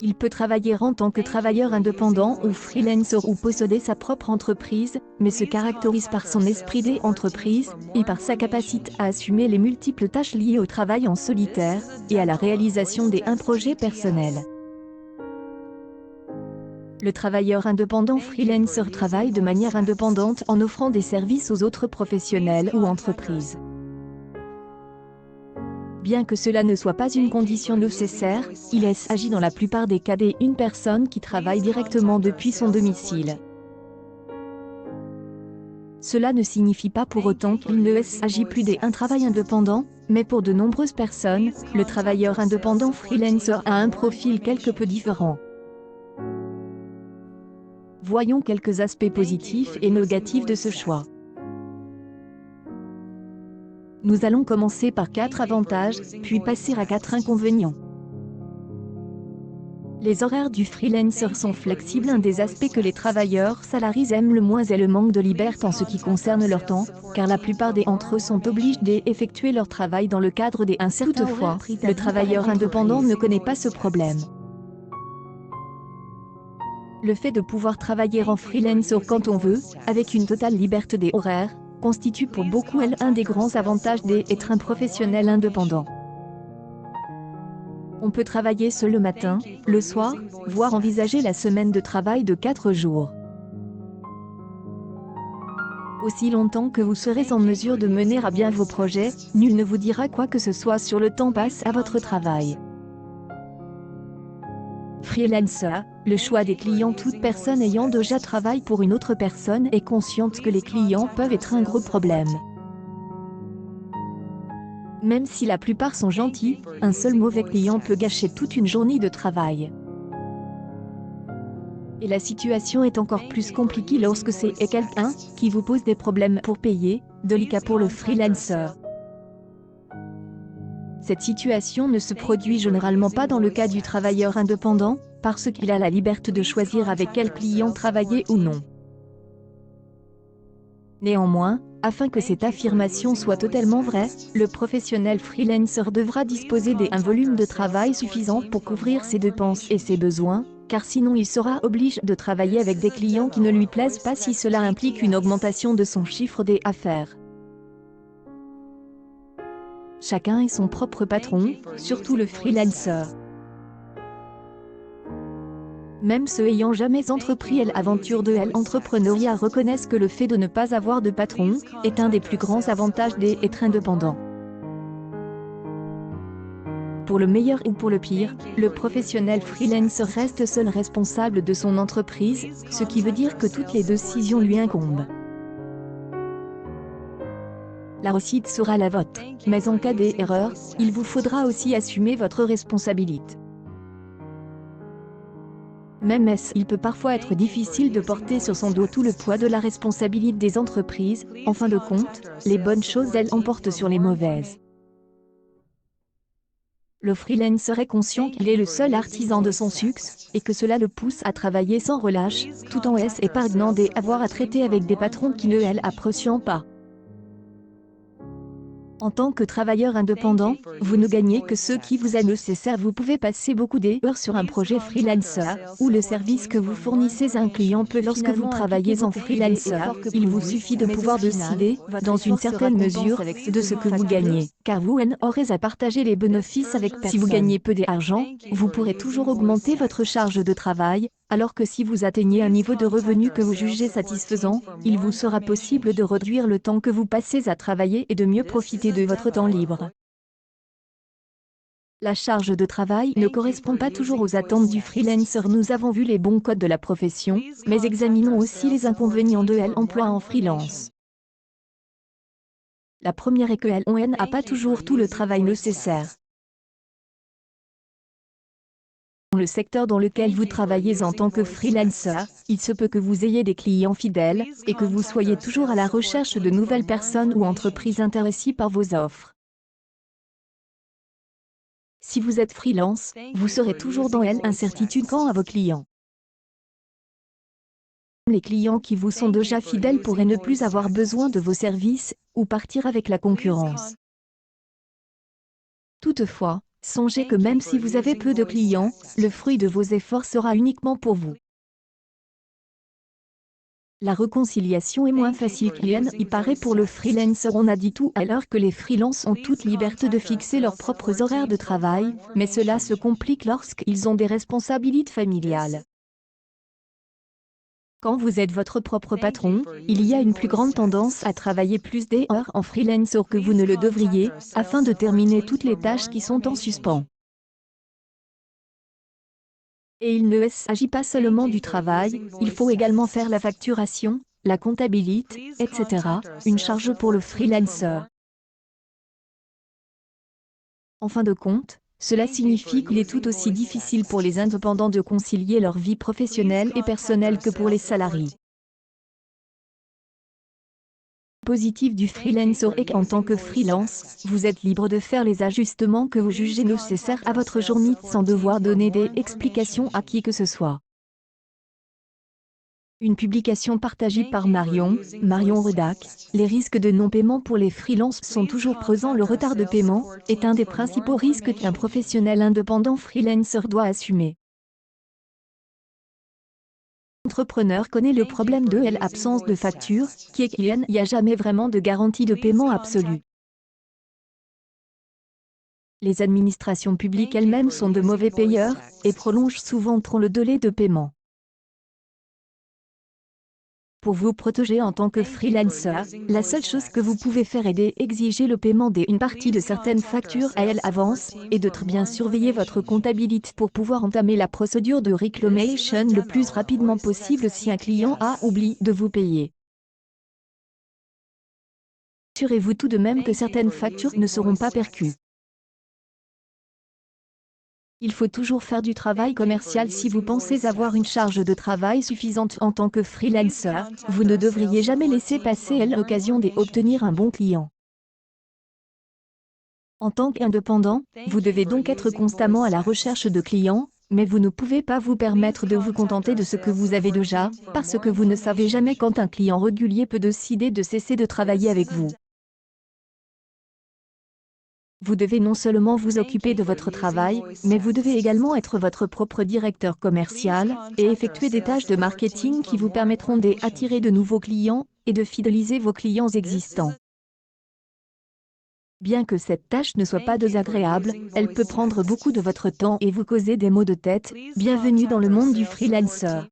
Il peut travailler en tant que travailleur indépendant ou freelancer ou posséder sa propre entreprise, mais se caractérise par son esprit d'entreprise et par sa capacité à assumer les multiples tâches liées au travail en solitaire et à la réalisation d'un projet personnel. Le travailleur indépendant freelancer travaille de manière indépendante en offrant des services aux autres professionnels ou entreprises. Bien que cela ne soit pas une condition nécessaire, il s'agit dans la plupart des cas d'une personne qui travaille directement depuis son domicile. Cela ne signifie pas pour autant qu'il ne s'agit plus d'un travail indépendant, mais pour de nombreuses personnes, le travailleur indépendant freelancer a un profil quelque peu différent. Voyons quelques aspects positifs et négatifs de ce choix. Nous allons commencer par 4 avantages, puis passer à 4 inconvénients. Les horaires du freelancer sont flexibles. Un des aspects que les travailleurs salariés aiment le moins est le manque de liberté en ce qui concerne leur temps, car la plupart d'entre eux sont obligés d'effectuer leur travail dans le cadre d'un certain horaire. Toutefois, le travailleur indépendant ne connaît pas ce problème. Le fait de pouvoir travailler en freelance quand on veut, avec une totale liberté des horaires, constitue pour beaucoup un des grands avantages d'être un professionnel indépendant. On peut travailler seul le matin, le soir, voire envisager la semaine de travail de 4 jours. Aussi longtemps que vous serez en mesure de mener à bien vos projets, nul ne vous dira quoi que ce soit sur le temps passé à votre travail. Freelancer, le choix des clients. Toute personne ayant déjà travaillé pour une autre personne est consciente que les clients peuvent être un gros problème. Même si la plupart sont gentils, un seul mauvais client peut gâcher toute une journée de travail. Et la situation est encore plus compliquée lorsque c'est quelqu'un qui vous pose des problèmes pour payer, délicat pour le freelancer. Cette situation ne se produit généralement pas dans le cas du travailleur indépendant, parce qu'il a la liberté de choisir avec quel client travailler ou non. Néanmoins, afin que cette affirmation soit totalement vraie, le professionnel freelancer devra disposer d'un volume de travail suffisant pour couvrir ses dépenses et ses besoins, car sinon il sera obligé de travailler avec des clients qui ne lui plaisent pas si cela implique une augmentation de son chiffre d'affaires. Chacun est son propre patron, surtout le freelancer. Même ceux ayant jamais entrepris l'aventure de l'entrepreneuriat reconnaissent que le fait de ne pas avoir de patron est un des plus grands avantages d'être indépendant. Pour le meilleur ou pour le pire, le professionnel freelance reste seul responsable de son entreprise, ce qui veut dire que toutes les décisions lui incombent. La réussite sera la vôtre, mais en cas d'erreur, il vous faudra aussi assumer votre responsabilité. Même il peut parfois être difficile de porter sur son dos tout le poids de la responsabilité des entreprises. En fin de compte, les bonnes choses emportent sur les mauvaises. Le freelancer est conscient qu'il est le seul artisan de son succès, et que cela le pousse à travailler sans relâche, tout en épargnant d'avoir à traiter avec des patrons qui ne l'apprécient pas. En tant que travailleur indépendant, vous ne gagnez que ce qui vous est nécessaire. Vous pouvez passer beaucoup d'heures sur un projet freelancer, ou le service que vous fournissez à un client peut. Lorsque vous travaillez en freelancer, il vous suffit de pouvoir décider, dans une certaine mesure, de ce que vous gagnez, car vous aurez à partager les bénéfices avec personne. Si vous gagnez peu d'argent, vous pourrez toujours augmenter votre charge de travail, alors que si vous atteignez un niveau de revenu que vous jugez satisfaisant, il vous sera possible de réduire le temps que vous passez à travailler et de mieux profiter de votre temps libre. La charge de travail ne correspond pas toujours aux attentes du freelancer. Nous avons vu les bons codes de la profession, mais examinons aussi les inconvénients de l'emploi en freelance. La première est que l'on n'a pas toujours tout le travail nécessaire. Dans le secteur dans lequel vous travaillez en tant que freelancer, il se peut que vous ayez des clients fidèles, et que vous soyez toujours à la recherche de nouvelles personnes ou entreprises intéressées par vos offres. Si vous êtes freelance, vous serez toujours dans l'incertitude quant à vos clients. Les clients qui vous sont déjà fidèles pourraient ne plus avoir besoin de vos services, ou partir avec la concurrence. Toutefois, Songez que même si vous avez peu de clients, le fruit de vos efforts sera uniquement pour vous. La réconciliation est moins facile qu'il y paraît pour le freelancer. On a dit tout à l'heure que les freelances ont toute liberté de fixer leurs propres horaires de travail, mais cela se complique lorsqu'ils ont des responsabilités familiales. Quand vous êtes votre propre patron, il y a une plus grande tendance à travailler plus d'heures en freelancer que vous ne le devriez, afin de terminer toutes les tâches qui sont en suspens. Et il ne s'agit pas seulement du travail, il faut également faire la facturation, la comptabilité, etc., une charge pour le freelancer. En fin de compte, cela signifie qu'il est tout aussi difficile pour les indépendants de concilier leur vie professionnelle et personnelle que pour les salariés. Le positif du freelancer est qu'en tant que freelance, vous êtes libre de faire les ajustements que vous jugez nécessaires à votre journée sans devoir donner des explications à qui que ce soit. Une publication partagée par Marion Redac. Les risques de non-paiement pour les freelances sont toujours présents. Le retard de paiement est un des principaux risques qu'un professionnel indépendant freelancer doit assumer. L'entrepreneur connaît le problème de l'absence de facture, qui est qu'il n'y a jamais vraiment de garantie de paiement absolue. Les administrations publiques elles-mêmes sont de mauvais payeurs, et prolongent souvent trop le délai de paiement. Pour vous protéger en tant que freelancer, la seule chose que vous pouvez faire est d'exiger le paiement d'une partie de certaines factures à l'avance, et de très bien surveiller votre comptabilité pour pouvoir entamer la procédure de reclamation le plus rapidement possible si un client a oublié de vous payer. Assurez-vous tout de même que certaines factures ne seront pas perçues. Il faut toujours faire du travail commercial si vous pensez avoir une charge de travail suffisante en tant que freelancer. Vous ne devriez jamais laisser passer l'occasion d'obtenir un bon client. En tant qu'indépendant, vous devez donc être constamment à la recherche de clients, mais vous ne pouvez pas vous permettre de vous contenter de ce que vous avez déjà, parce que vous ne savez jamais quand un client régulier peut décider de cesser de travailler avec vous. Vous devez non seulement vous occuper de votre travail, mais vous devez également être votre propre directeur commercial, et effectuer des tâches de marketing qui vous permettront d'attirer de nouveaux clients, et de fidéliser vos clients existants. Bien que cette tâche ne soit pas désagréable, elle peut prendre beaucoup de votre temps et vous causer des maux de tête. Bienvenue dans le monde du freelancer.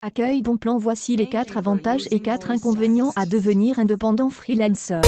Accueil bon plan. Voici les 4 avantages et 4 inconvénients à devenir indépendant freelancer.